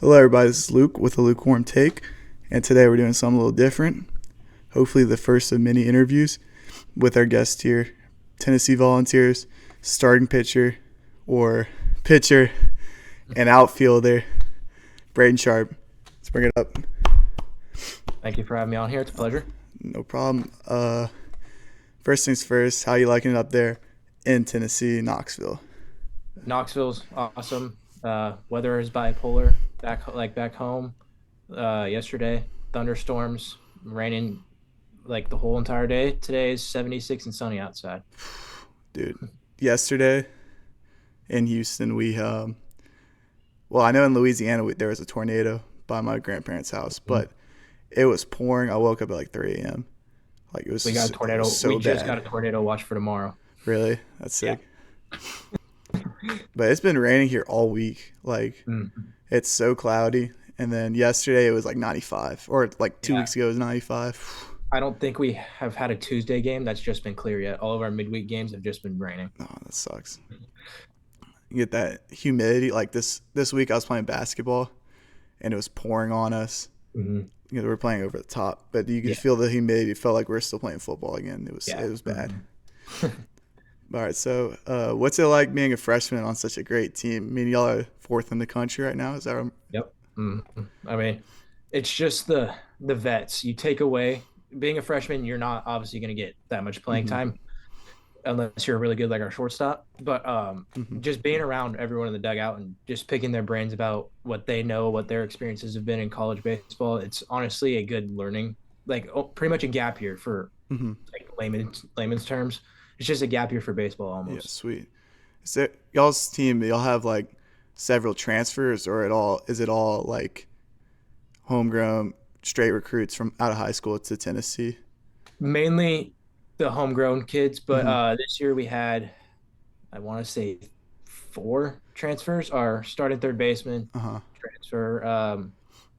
Hello, everybody. This is Luke with a Lukewarm Take, and today we're doing something a little different. Hopefully, the first of many interviews with our guest here, Tennessee Volunteers starting pitcher or pitcher and outfielder, Brayden Sharp. Let's bring it up. Thank you for having me on here. It's a pleasure. No problem. First things first, how you liking it up there in Tennessee, Knoxville? Knoxville's awesome. Weather is bipolar back home. Yesterday, thunderstorms, raining like the whole entire day. Today is 76 and sunny outside. Dude, yesterday in Houston, well, I know in Louisiana there was a tornado by my grandparents' house, Mhm. but it was pouring. I woke up at like 3 a.m. Like it was We got a it was tornado. We so just got bad. a tornado watch for tomorrow. Really, that's Yeah. sick. But it's been raining here all week. Like Mhm. it's so cloudy. And then yesterday it was like 95, or like 2 weeks Yeah. ago it was 95. I don't think we have had a Tuesday game that's just been clear yet. All of our midweek games have just been raining. Oh, that sucks. You get that humidity. Like this week I was playing basketball and it was pouring on us. Hmm. We're playing over the top, but you could Yeah. feel the humidity. It felt like we're still playing football again. Yeah. It was bad. Mhm. All right, so what's it like being a freshman on such a great team? I mean, y'all are fourth in the country right now. Is that right? Yep. I mean, it's just the vets. You take away being a freshman, you're not obviously going to get that much playing Mm-hmm. time unless you're really good like our shortstop. But Mm-hmm. just being around everyone in the dugout and just picking their brains about what they know, what their experiences have been in college baseball, it's honestly a good learning, like pretty much a gap year for Mm-hmm. like layman's terms. It's just a gap year for baseball Yeah, almost. sweet. So y'all's team, y'all have like several transfers, or is it all like homegrown straight recruits from out of high school to Tennessee? Mainly the homegrown kids, but Mm-hmm. this year we had I want to say four transfers. Our starting third baseman Uh-huh. transfer,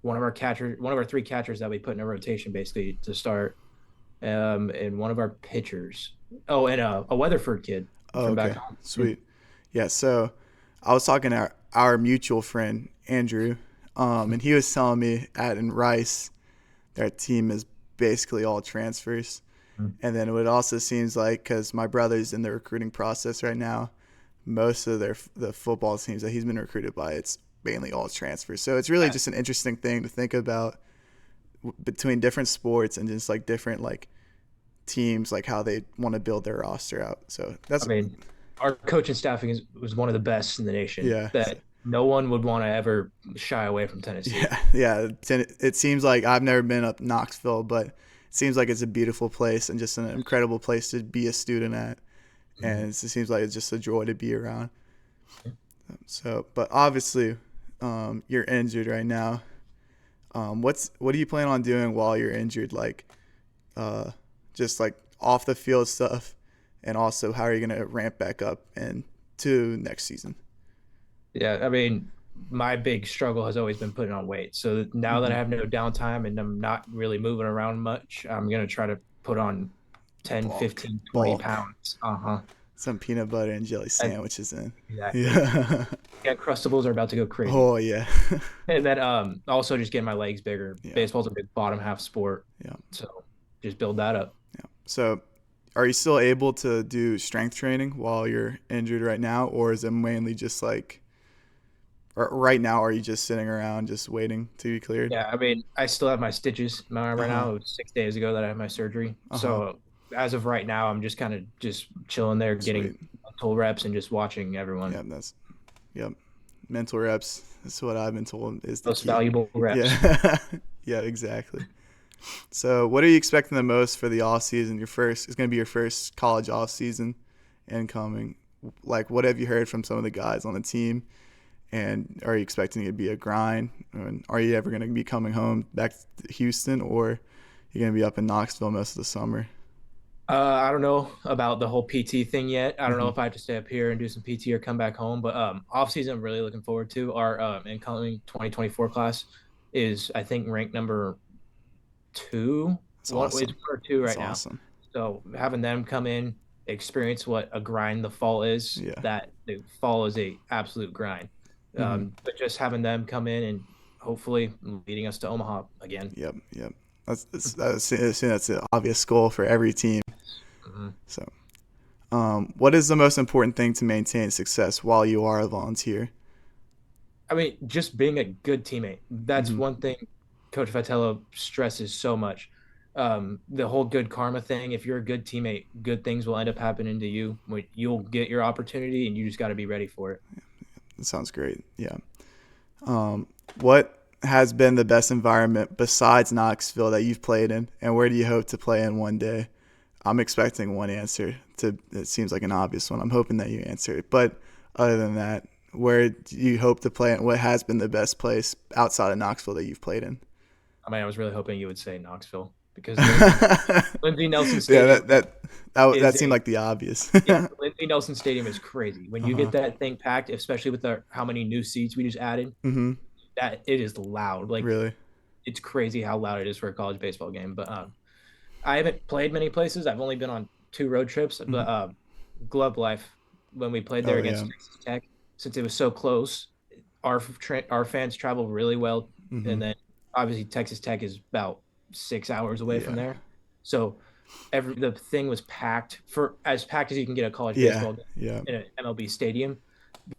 one of our three catchers that we put in a rotation basically to start, and one of our pitchers. Oh, and a Weatherford kid Oh, from back okay. home. Sweet. Yeah, so I was talking to our mutual friend Andrew, and he was telling me at in Rice their team is basically all transfers. And then it also seems like, because my brother's in the recruiting process right now, most of the football teams that he's been recruited by, it's mainly all transfers. So it's really Yeah, just an interesting thing to think about between different sports and just like different like teams, like how they want to build their roster out. So I that's mean, our coaching staffing was one of the best in the nation. yeah. That no one would want to ever shy away from Tennessee. Yeah, yeah. It seems like I've never been up Knoxville, but it seems like it's a beautiful place and just an incredible place to be a student at. And it seems like it's just a joy to be around. So, but obviously, you're injured right now. What do you plan on doing while you're injured? Like, uh, just like off the field stuff, and also how are you gonna ramp back up and to next season? Yeah, I mean, my big struggle has always been putting on weight. So now that Mm-hmm. I have no downtime and I'm not really moving around much, I'm going to try to put on 10, Bulk, 15, 20 bulk. pounds. Uh-huh. Some peanut butter and jelly And sandwiches in. exactly. Yeah. Yeah, Crustables are about to go crazy. Oh yeah. And then also just getting my legs bigger. Yeah. Baseball's a big bottom half sport. Yeah. So just build that up. Yeah. So, are you still able to do strength training while you're injured right now, or is it mainly just like, or right now, are you just sitting around just waiting to be cleared? Yeah, I mean, I still have my stitches in my arm Uh right huh. now. It was 6 days ago that I had my surgery. Uh huh. So as of right now, I'm just kind of just chilling there, getting Sweet. mental reps and just watching everyone. Yeah. Yep. Mental reps. That's what I've been told is the Most key. valuable reps. Yeah. Yeah. Exactly. So, what are you expecting the most for the off season? It's going to be your first college off season incoming. Like, what have you heard from some of the guys on the team? And are you expecting it to be a grind? And are you ever going to be coming home back to Houston, or you're going to be up in Knoxville most of the summer? I don't know about the whole PT thing yet. I don't know Mm-hmm. if I have to stay up here and do some PT or come back home. But off season, I'm really looking forward to. Our incoming 2024 class is I think ranked number two. That's One it's awesome. one or two That's right now. awesome. So having them come in, experience what a grind the fall is. Yeah. That the fall is a absolute grind. Mm-hmm. But just having them come in and hopefully leading us to Omaha again. Yep, yep. I assume that's an obvious goal for every team. Mhm. So, what is the most important thing to maintain success while you are a volunteer? I mean, just being a good teammate. That's Hmm. one thing Coach Vitello stresses so much. The whole good karma thing. If you're a good teammate, good things will end up happening to you. You'll get your opportunity, and you just got to be ready for it. That sounds great. Yeah. Um, what has been the best environment besides Knoxville that you've played in, and where do you hope to play in one day? I'm expecting one answer. It seems like an obvious one. I'm hoping that you answer it. But other than that, where do you hope to play, and what has been the best place outside of Knoxville that you've played in? I mean, I was really hoping you would say Knoxville because Yeah, Lindsey Nelson Stadium that is seemed a like the obvious. yeah, Lindsey Nelson Stadium is crazy. When you Uh-huh. get that thing packed, especially with how many new seats we just added, Mm-hmm. that it is loud. Like Really? it's crazy how loud it is for a college baseball game. But I haven't played many places. I've only been on 2 road trips. Mm-hmm. But Glove Life, when we played there Oh yeah. against Texas Tech, since it was so close, our fans travel really well, Mm-hmm. and then obviously Texas Tech is about 6 hours away from Yeah. there. So the thing was packed for as packed as you can get a college Yeah. baseball game Yeah. in an MLB stadium.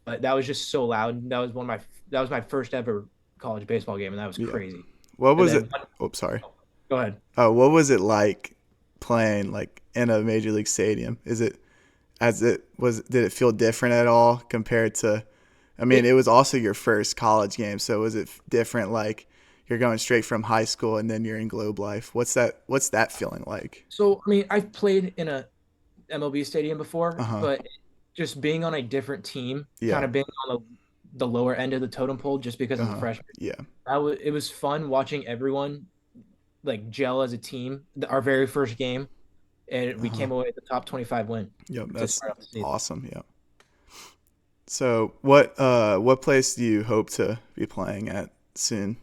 But that was just so loud. That was my first ever college baseball game, and that was Yeah. crazy. What And was then it? Oh, sorry. oh, go ahead. What was it like playing like in a major league stadium? Is it as it was? Did it feel different at all compared to? I mean, it It was also your first college game, so was it different? Like you're going straight from high school and then you're in Globe Life. What's that feeling like? so I mean I've played in a MLB stadium Uh before, huh. but just being on a different team, Yeah. kind of being on the lower end of the totem pole, just because Uh I'm a huh. freshman. Yeah. It was fun watching everyone like gel as a team. Our very first game, and Uh we huh. came away with the top 25 win Yep. to That's start off the season. awesome. Yeah. So what place do you hope to be playing at soon?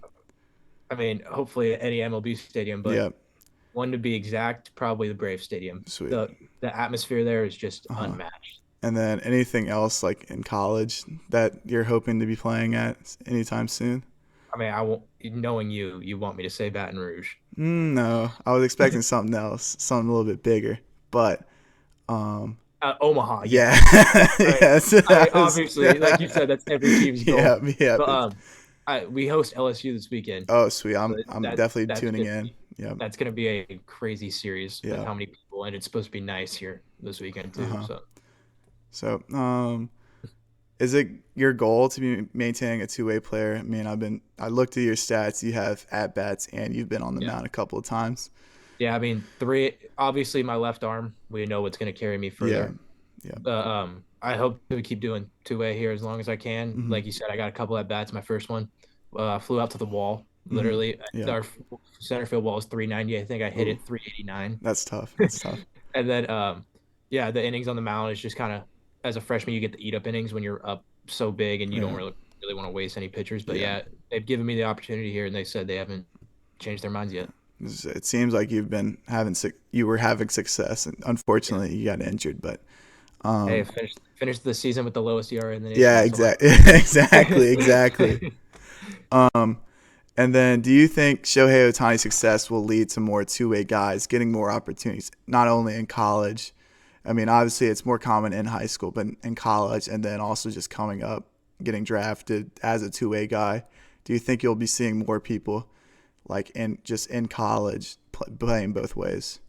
I mean, hopefully any MLB stadium, but Yeah. one to be exact, probably the Brave Stadium. Sweet. The atmosphere there is just Uh huh. unmatched. And then anything else like in college that you're hoping to be playing at anytime soon? I mean, I won't. Knowing you, you want me to say Baton Rouge. No, I was expecting something else, something a little bit bigger. But Omaha, yeah, yes. All right. yes, I that was, obviously, like you said, that's every team's yeah, goal. yeah. But we host LSU this weekend, Oh, sweet. so I'm definitely that's tuning gonna in. Yeah, that's gonna be a crazy series with yeah. how many people, and it's supposed to be nice here this weekend Uh too. huh. So So, is it your goal to be maintaining a two-way player? I mean, I looked at your stats. You have at bats and you've been on the yeah, mound a couple of times. yeah. I mean, three. Obviously, my left arm. We know what's gonna carry me Yeah, further. yeah. I hope to keep doing 2-way here as long as I can. Mhm, Like you said, I got a couple at bats. My first one flew out to the wall. mhm. Literally, Yeah. our center field wall is 390. I think I hit Ooh, it 389. that's tough. That's tough. And then, yeah, the innings on the mound is just kind of as a freshman, you get the eat up innings when you're up so big and you don't Yeah, really want to waste any pitchers. But yeah. yeah, they've given me the opportunity here, and they said they haven't changed their minds yet. It seems like you were having success, and Yeah. unfortunately, you got injured. But Hey, um, finished the season with the lowest ERA in the nation. yeah, That's all. exactly, exactly, exactly. Um, and then, do you think Shohei Ohtani's success will lead to more two-way guys getting more opportunities, not only in college? I mean, obviously, it's more common in high school, but in college, and then also just coming up, getting drafted as a two-way guy. Do you think you'll be seeing more people like in college playing both ways?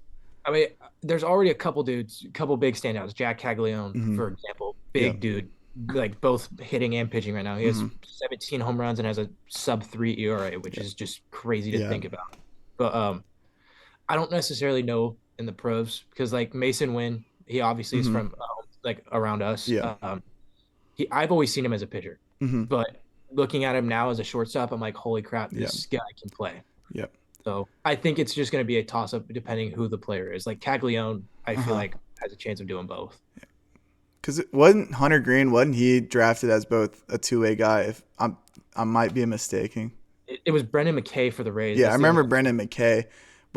I mean, there's already a couple dudes, a couple big standouts. Jack Caglione, Mm-hmm. for example, Yep. big dude, like both hitting and pitching right now. He has Mm-hmm. 17 home runs and has a sub 3 ERA, which Yep. is just crazy to Yeah. think about. But I don't necessarily know in the pros because like Mason Wynn, he obviously is Mm-hmm. from like around us. Yeah. I've always seen him as a pitcher, Mm-hmm. but looking at him now as a shortstop, I'm like, holy crap, Yeah. this guy can play. Yep. So I think it's just going to be a toss up depending who the player is. Like Caglione, I Uh feel huh. like has a chance of doing both. Because it wasn't Hunter Green, wasn't he drafted as both a two-way guy? If I might be mistaken. It was Brendan McKay for the Rays. Yeah, I That's the only remember Brendan McKay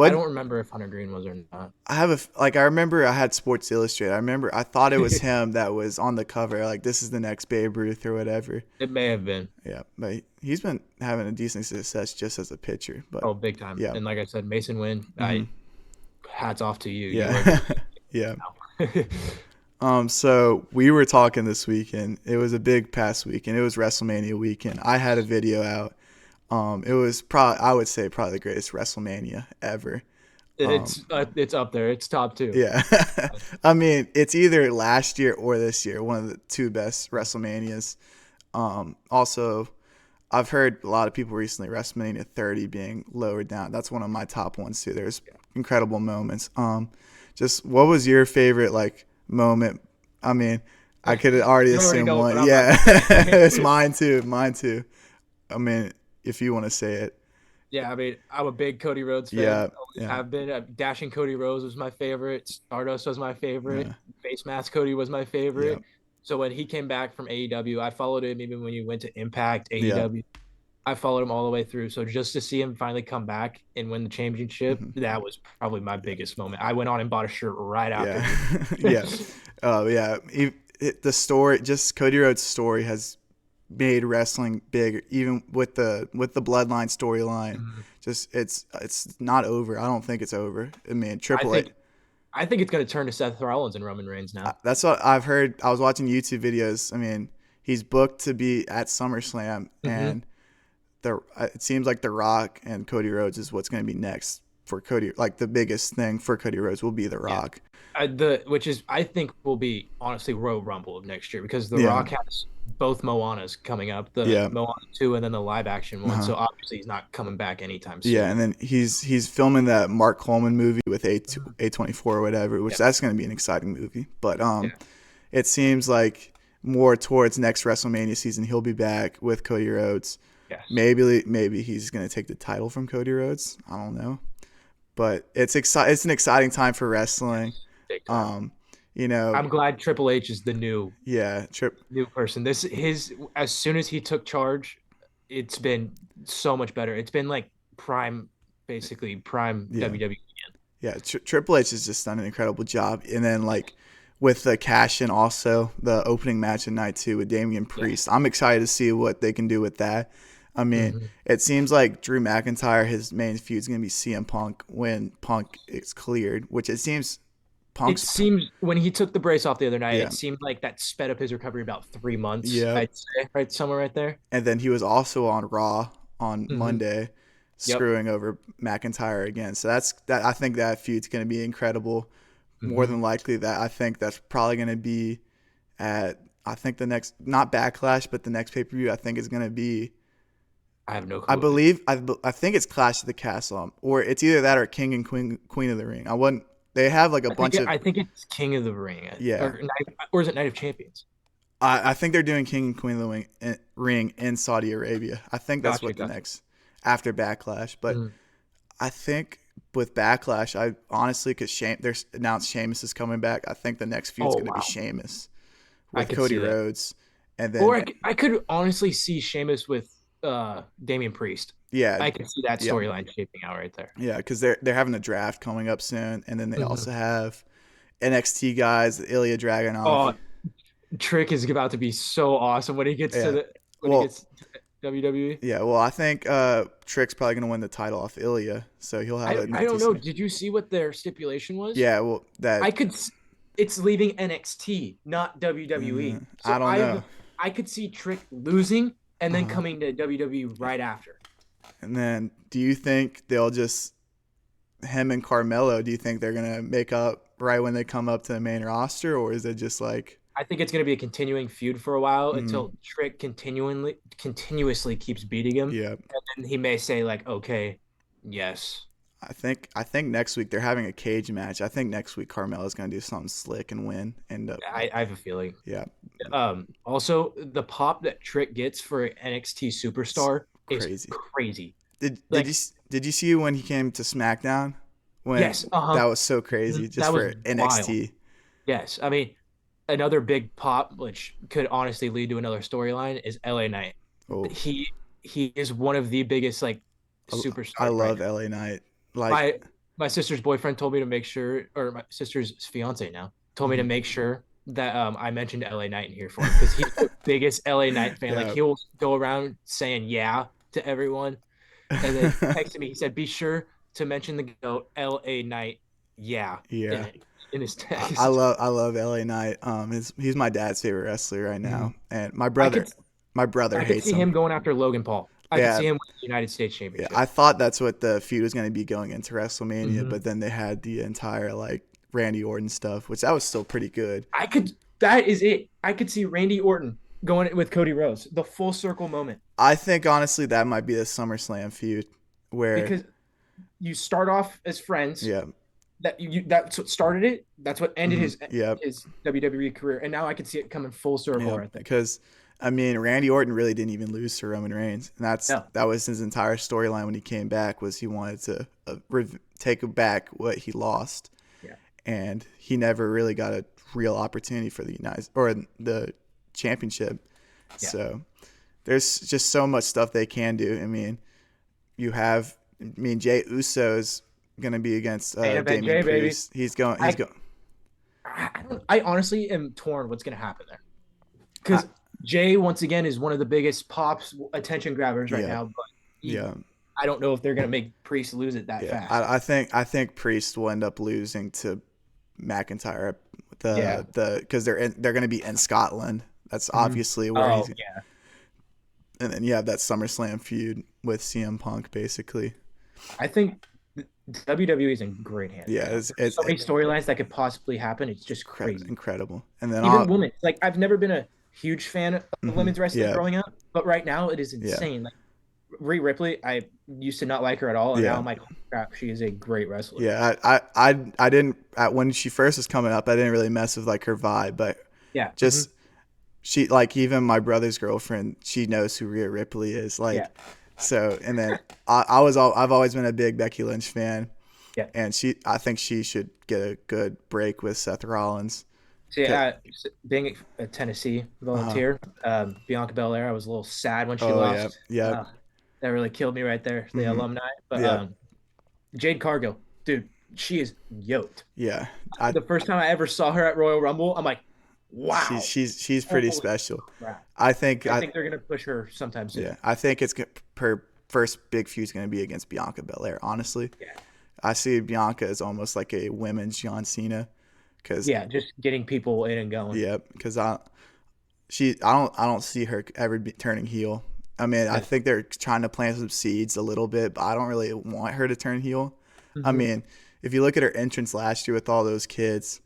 I But don't remember if Hunter Green was or not. I have like I remember I had Sports Illustrated. I remember I thought it was him that was on the cover. Like this is the next Babe Ruth or whatever. It may have been. Yeah, but he's been having a decent success just as a pitcher. But Oh, big time. yeah, And like I said, Mason Wynn, hmm hats off to you. You are yeah, yeah. now. So we were talking this weekend. It was a big past weekend. It was WrestleMania weekend. I had a video out. It was probably I would say probably the greatest WrestleMania ever. It's up there. It's top two. Yeah. I mean, it's either last year or this year, one of the two best WrestleManias. Also, I've heard a lot of people recently WrestleMania 30 being lowered down. That's one of my top ones too. There's incredible moments. Just what was your favorite like moment? I mean, I could already You already assume know what one. I'm about Yeah, to say. it's mine too. Mine too. I mean, if you want to say it. Yeah, I mean, I'm a big Cody Rhodes fan. Yeah, Always yeah, have been. Dashing Cody Rhodes was my favorite. Stardust was my yeah, favorite. Face Mask Cody was my yeah, favorite. So when he came back from AEW, I followed him even when he went to Impact yeah. AEW. I followed him all the way through. So just to see him finally come back and win the championship, hmm that was probably my biggest moment. I went on and bought a shirt right after Yeah, he. yeah, yeah. The story, just Cody Rhodes' story, has made wrestling big, even with the Bloodline storyline. Mhm. Just it's not over. I don't think it's over. I mean, I Triple A. think I think it's going to turn to Seth Rollins and Roman Reigns now. That's what I've heard. I was watching YouTube videos. I mean, he's booked to be at SummerSlam, Hmm. and it seems like The Rock and Cody Rhodes is what's going to be next for Cody. Like the biggest thing for Cody Rhodes will be The Yeah. Rock. The which is I think will be honestly Royal Rumble of next year because The Yeah, Rock has both Moanas coming up, the yeah. Moana 2 and then the live action one. Uh-huh. So obviously he's not coming back anytime Yeah, soon. and then he's filming that Mark Coleman movie with Mhm. A24 or whatever, which Yeah. that's going to be an exciting movie. But Yeah. it seems like more towards next WrestleMania season he'll be back with Cody Rhodes. Yes. Maybe he's going to take the title from Cody Rhodes. I don't know, but it's an exciting time for wrestling. Yes. Big time. Um, you know, I'm glad Triple H is the yeah, Trip, new person. This his as soon as he took charge, it's been so much better. It's been like prime, basically prime yeah. WWE. Yeah, Triple H has just done an incredible job. And then like with the cash in also the opening match at night two with Damian Priest, Yes. I'm excited to see what they can do with that. I mean, Hmm. it seems like Drew McIntyre, his main feud is going to be CM Punk when Punk is cleared, which it seems It Punk's, seemed when he took the brace off the other night, yeah, it seemed like that sped up his recovery about 3 months. yeah. I'd say right somewhere right there. And then he was also on Raw on Hmm. Monday, Yep. screwing over McIntyre again. So that. I think that feud's going to be incredible. More Hmm. than likely, that I think that's probably going to be at I think the next not Backlash, but the next pay per view I think is going to be I have no I clue. believe I think it's Clash of the Castle, or it's either that or King and Queen of the Ring. I wouldn't. They have like a bunch of I think it's King of the Ring, yeah. or is it Night of Champions? I think they're doing King and Queen of the Ring in Saudi Arabia. I think that's Gotcha, what the gotcha. next after Backlash, but Mhm. I think with Backlash, I honestly, because there's announced Sheamus is coming back. I think the next feud's Oh going to be wow, Sheamus I with could Cody see that. Rhodes, and Or then I could honestly see Sheamus with Damian Priest. yeah, I could see that yeah, storyline shaping out right there. yeah, because they're having a draft coming up soon, and then they Mhm. also have NXT guys, Ilya Dragunov. Oh, Trick is about to be so awesome when he gets to Yeah, the when he well, gets to WWE. yeah, well, I think Trick's probably going to win the title off Ilya, so he'll have a I don't know. decent. Did you see what their stipulation was? Yeah, well, I that could. It's leaving NXT, not WWE. I So don't know. I could see Trick losing and then Uh, coming to WWE right after. and then, do you think they'll just him and Carmelo? Do you think they're gonna make up right when they come up to the main roster, or is it just like, I think it's going to be a continuing feud for a while mm, until Trick continuously keeps beating him, yeah? and he may say like, "Okay, yes." I think next week they're having a cage match. I think next week Carmelo's gonna do something slick and win. And I have a feeling. yeah, Also, the pop that Trick gets for NXT it's superstar is crazy. crazy. Did you Like, did you see when he came to SmackDown? When yes, that was so crazy just that was for wild. NXT. Yes, I mean, another big pop, which could honestly lead to another storyline, is LA Knight. Oh, He he is one of the biggest like I superstars right love now. LA Knight. Like By my sister's boyfriend told me to make sure, or my sister's fiance now told me to Mhm. make sure that I mentioned LA Knight in here for him because he's the biggest LA Knight fan. Like Yeah. he'll go around saying yeah to everyone. And then he texted me. He said, "Be sure to mention the goat LA Knight, yeah, Yeah. in his I text." love I love LA Knight. He's my dad's favorite wrestler right now, Mhm. and I could my brother I could hates see him. him going after Logan Paul. I could Yeah, see him with the United States yeah. I Championship. thought that's what the feud was going to be going into WrestleMania, Hmm. but then they had the entire like Randy Orton stuff, which that was still pretty good. I could. That is it. I could see Randy Orton going with Cody Rhodes, the full circle moment, I think honestly that might be the SummerSlam feud, where because you start off as friends. yeah, That's what started it. That's what ended yeah, his WWE career, and now I can see it coming full circle yeah, right there. because I mean Randy Orton really didn't even lose to Roman Reigns, and No, that was his entire storyline when he came back was he wanted to take back what he lost, yeah, and he never really got a real opportunity for the United or the championship. yeah. So there's just so much stuff they can do. I mean, Jay Uso's gonna be against Main event Damian J, baby. Priest. He's going. He's I going. I honestly am torn what's going to happen there I, because Jay once again is one of the biggest pops attention grabbers right yeah, now, but yeah, I don't know if they're going to make Priest lose it that yeah. fast. I think Priest will end up losing to McIntyre. Yeah. The because they're gonna be in Scotland. That's Mhm. obviously where Oh he's. yeah. And then you have that SummerSlam feud with CM Punk, basically. I think WWE is in great hands Yeah, right now. There's it's so many storylines that could possibly happen. It's just crazy. incredible. And then Even women. Like I've never been a huge fan of women's wrestling yeah, growing up, but right now it is yeah, insane. Like Rhea Ripley, I used to not like her at all, and now yeah. I'm like, oh, crap, she is a great wrestler. Yeah, I didn't when she first was coming up. I didn't really mess with like her vibe, but Yeah. just she like even my brother's girlfriend, she knows who Rhea Ripley is. Yeah. Like, so and then I've always been a big Becky Lynch fan, Yeah. and I think she should get a good break with Seth Rollins. See, 'Cause- being a Tennessee uh-huh. volunteer, Bianca Belair, I was a little sad when she Oh yeah, lost. yeah, That really killed me right there, the alumni. But yeah, Jade Cargill, dude, she is yoked. yeah. I The first time I ever saw her at Royal Rumble, I'm like, wow. she's pretty Holy special. crap. I think I think they're gonna push her sometime soon. yeah, I think her first big feud is going to be against Bianca Belair. Honestly, Yeah. I see Bianca as almost like a women's John Cena, because Yeah, just getting people in and going. yeah, because I don't see her ever turning heel. I mean, I No. think they're trying to plant some seeds a little bit, but I don't really want her to turn heel. I Mhm. mean, if you look at her entrance last year with all those kids,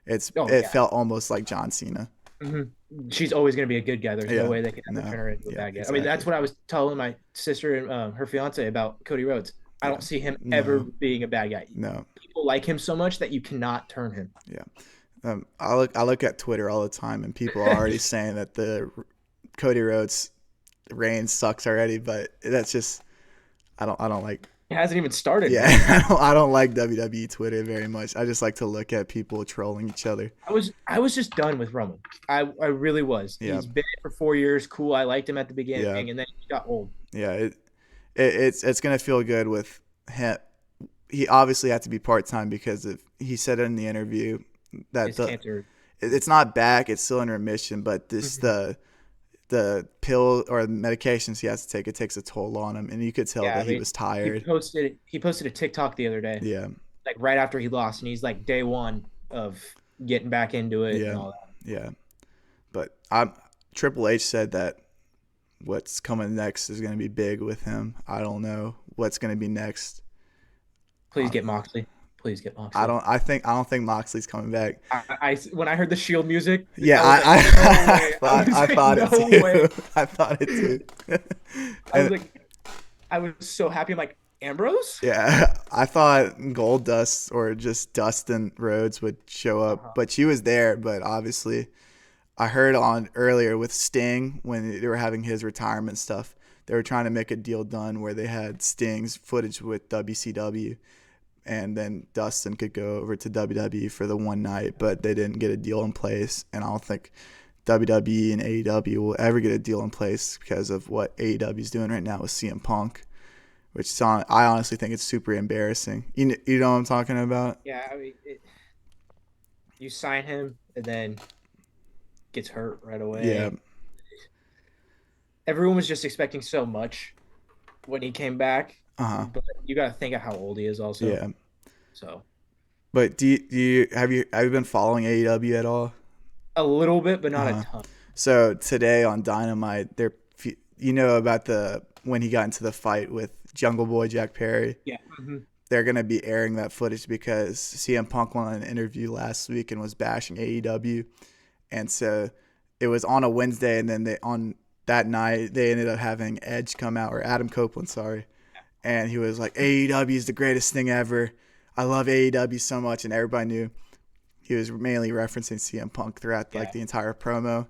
Oh it yeah. felt almost like John Cena. Hmm. She's always going to be a good guy. There's no Yeah, way they can ever no, turn her into a yeah, bad guy. I mean, that's exactly. what I was telling my sister and her fiance about Cody Rhodes. I Yeah, don't see him ever no, being a bad guy. no, People like him so much that you cannot turn him. yeah. I look at Twitter all the time, and people are already saying that the Cody Rhodes reign sucks already, but that's just I don't like. It hasn't even started, Yeah, man. I don't like WWE Twitter very much. I just like to look at people trolling each other. I was just done with Roman. I really was. Yeah, He's been for 4 years. Cool. I liked him at the yeah, beginning, and then he got old. yeah. It's gonna feel good with him. He obviously had to be part time because he said in the interview that His cancer. it's not back. It's still in remission, but this Mhm. the pill or the medications he has to take, it takes a toll on him, and you could tell Yeah, that I he mean, was tired. he posted a TikTok the other day, Yeah, like right after he lost, and he's like day one of getting back into it and yeah, all that. yeah. But I'm Triple H said that what's coming next is going to be big with him. I don't know what's going to be next. Please I, get Moxley. Please get I Moxley. don't. I don't think Moxley's coming back. When I heard the Shield music, Yeah, I was like, no way. I was I like, thought no it way. too. I thought it too. I was And like, I was so happy. I'm like, Ambrose? yeah, I thought Gold Dust or just Dustin Rhodes would show up, Uh-huh. but she was there. But obviously, I heard on earlier with Sting when they were having his retirement stuff, they were trying to make a deal done where they had Sting's footage with WCW, and then Dustin could go over to WWE for the one night, but they didn't get a deal in place, and I don't think WWE and AEW will ever get a deal in place because of what AEW is doing right now with CM Punk, I honestly think it's super embarrassing. You know what I'm talking about? Yeah, I mean, you sign him and then gets hurt right Yeah. away. Everyone was just expecting so much when he came back, Uh huh. but you got to think of how old he is also. Yeah. So But do you have you been following AEW at all? a little bit, but Uh not a huh. ton. So today on Dynamite, you know about the when he got into the fight with Jungle Boy Jack Perry. Yeah. They're gonna be airing that footage because CM Punk went on an interview last week and was bashing AEW, and so it was on a Wednesday, and then they on that night they ended up having Edge come out, or Adam Copeland, sorry, and he was like, AEW is the greatest thing ever. I love AEW so much, and everybody knew he was mainly referencing CM Punk throughout like Yeah. the entire promo.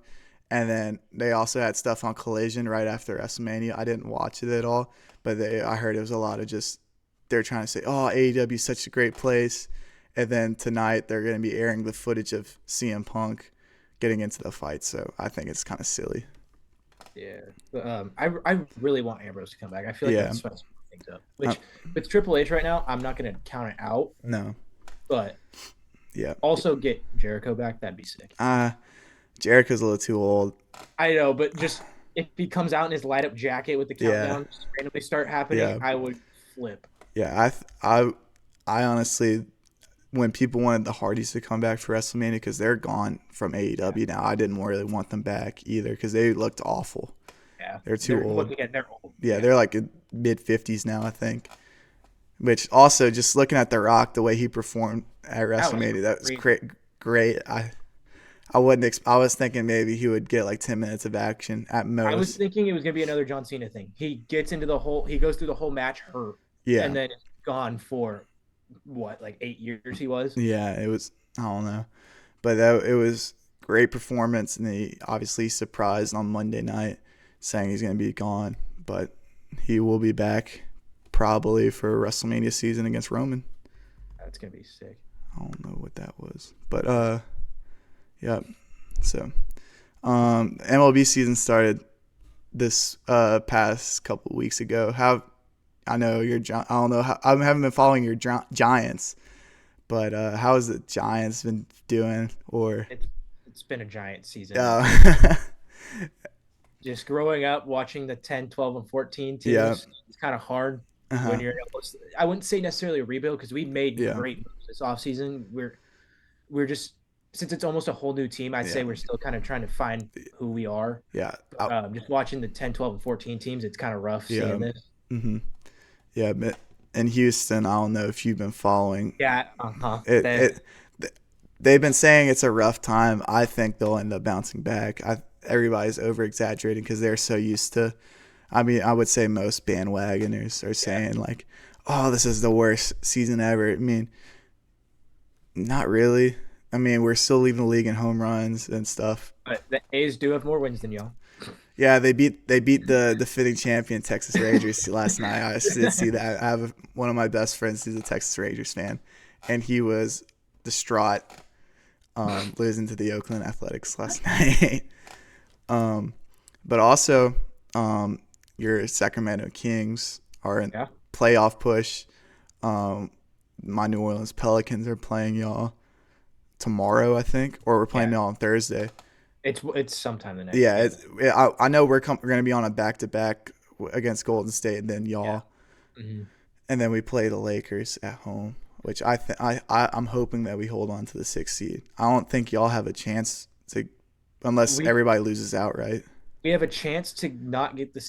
And then they also had stuff on Collision right after WrestleMania. I didn't watch it at all, but I heard it was a lot of just they're trying to say, "Oh, AEW is such a great place," and then tonight they're going to be airing the footage of CM Punk getting into the fight. So I think it's kind of silly. Yeah. But, I really want Ambrose to come back. I feel like Yeah. that's spice things up. Uh, Which with Triple H right now, I'm not going to count it out, no. but Yeah. also get Jericho back. That'd be sick. Uh Jericho's a little too old. I know, but just if he comes out in his light up jacket with the Yeah. countdown just randomly start happening, Yeah. I would flip. Yeah. I honestly, when people wanted the Hardys to come back for WrestleMania because they're gone from AEW now, I didn't really want them back either because they looked awful. Yeah. They're too old. They're old. Yeah, they're like in mid-50s now, I think. Which also, just looking at The Rock, the way he performed at That was WrestleMania, that was great. great. Great. I wouldn't. I was thinking maybe he would get like 10 minutes of action at I was most. thinking it was gonna be another John Cena thing. He goes through the whole match hurt, Yeah, and then it's gone for what, like 8 years he was. yeah. It was. I don't know, but it was great performance, and he obviously surprised on Monday night, saying he's going to be gone, but he will be back probably for WrestleMania season against Roman. That's gonna be sick. I don't know what that was, but yeah. So MLB season started this past couple weeks ago. How I know you're I don't know how I haven't been following your Giants, but how has the Giants been doing? Or It's been a giant season. uh, Just growing up watching the 10, 12, and 14 yeah, teams, it's kind of hard uh-huh, when you're almost, I wouldn't say necessarily a rebuild because we made yeah, great moves this offseason. We're just, since it's almost a whole new team, I'd yeah, say we're still kind of trying to find who we are. yeah, Just watching the 10, 12, and 14 teams, it's kind of rough yeah, seeing this. mm-hmm, yeah. But in Houston, I don't know if you've been following Yeah, it. They've been saying it's a rough time. I think they'll end up bouncing back. Everybody's over exaggerating because they're so used to. I mean, I would say most bandwagoners are saying like, "Oh, this is the worst season ever." I mean, not really. I mean, we're still leading the league in home runs and stuff. but the A's do have more wins than y'all. Yeah, they beat the defending champion Texas Rangers last night. I did see that. I have one of my best friends who's a Texas Rangers fan, and he was distraught losing to the Oakland Athletics last night. But also, your Sacramento Kings are in Yeah. playoff push. My New Orleans Pelicans are playing y'all tomorrow, I think, or we're playing y'all on Thursday. It's sometime the next Yeah, week. I know we're going to be on a back-to-back against Golden State, and then y'all, Yeah. Mm-hmm. and then we play the Lakers at home, which I'm hoping that we hold on to the 6th seed. I don't think y'all have a chance to, unless We everybody loses outright. we have a chance to not get the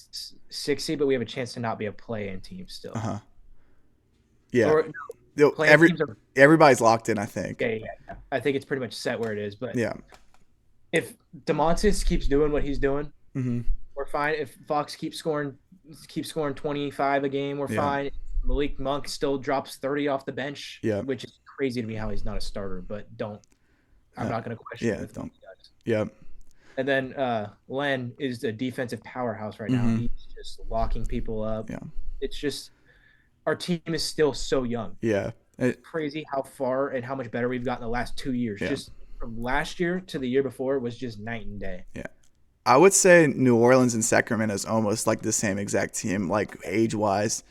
6 seed, but we have a chance to not be a play-in team still. Uh huh. Yeah. Or play-in Every teams are everybody's locked in, I think. yeah. I think it's pretty much set where it is. But Yeah. if DeMontis keeps doing what he's doing, Mm-hmm. we're fine. If Fox keeps scoring 25 a game, we're Yeah. fine. Malik Monk still drops 30 off the bench, Yeah. which is crazy to me how he's not a starter. But I'm not going to question Yeah. it. Don't. Yeah. And then Len is a defensive powerhouse right now. Mm-hmm. He's just locking people up. Yeah. It's just our team is still so young. Yeah. Crazy how far and how much better we've gotten the last 2 years. Yeah. Just from last year to the year before was just night and day. Yeah. I would say New Orleans and Sacramento is almost like the same exact team, like age wise.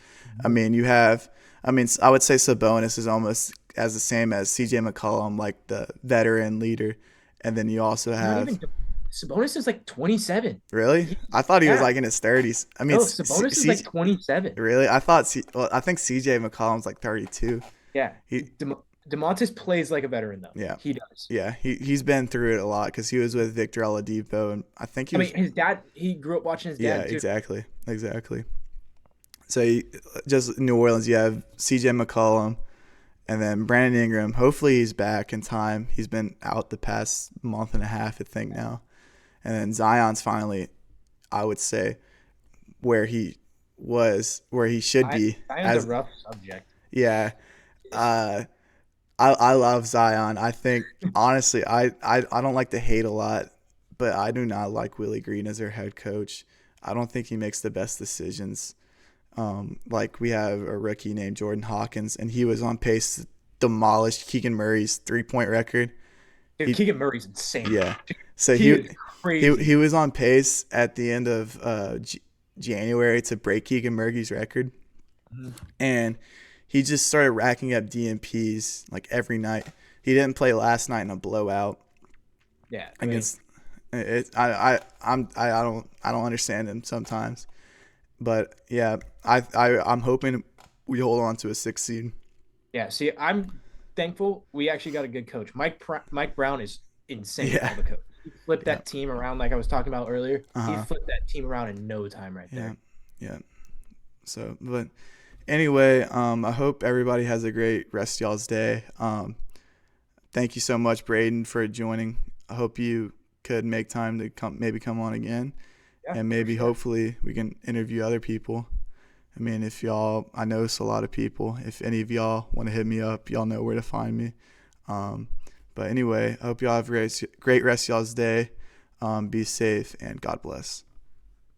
I Mhm. mean, you have, I mean, I would say Sabonis is almost as the same as CJ McCollum, like the veteran leader. And then you also Not have, even Sabonis is like 27. really? He, I thought he was yeah. like in his 30s. I mean, No, Sabonis is like 27. really? I thought, well, I think CJ McCollum's like 32. Yeah. He, DeMontis plays like a veteran though. yeah. He does. Yeah, he's been through it a lot because he was with Victor Oladipo, and I think he I was. mean, his dad, he grew up watching his Yeah, dad too. exactly, exactly. So just New Orleans, you have C.J. McCollum, and then Brandon Ingram. Hopefully he's back in time. He's been out the past month and a half, I think now. And then Zion's finally, I would say, where he where he should be. Zion's a As rough subject. yeah, uh, I love Zion. I think honestly, I don't like to hate a lot, but I do not like Willie Green as their head coach. I don't think he makes the best decisions. Like we have a rookie named Jordan Hawkins, and he was on pace to demolish Keegan Murray's 3-point record. Dude, He, Keegan Murray's insane. yeah. So He is he crazy. was on pace at the end of January to break Keegan Murray's record, Mhm. and he just started racking up DMPs like every night. He didn't play last night in a blowout Yeah, I mean, against it. I don't understand him sometimes. But yeah, I'm hoping we hold on to a 6 seed. yeah. See, I'm thankful we actually got a good coach. Mike Brown is insane Yeah, of a coach. He flipped yeah, that team around like I was talking about earlier. uh He huh, flipped that team around in no time right yeah, there. yeah. So, but anyway, I hope everybody has a great rest of y'all's day. Thank you so much, Brayden, for joining. I hope you could make time to come on again, Yeah, and for maybe sure. hopefully we can interview other people. I mean, if y'all, I know it's a lot of people. If any of y'all want to hit me up, y'all know where to find me. Um, but anyway, I hope y'all have a great rest of y'all's day. Be safe and God bless.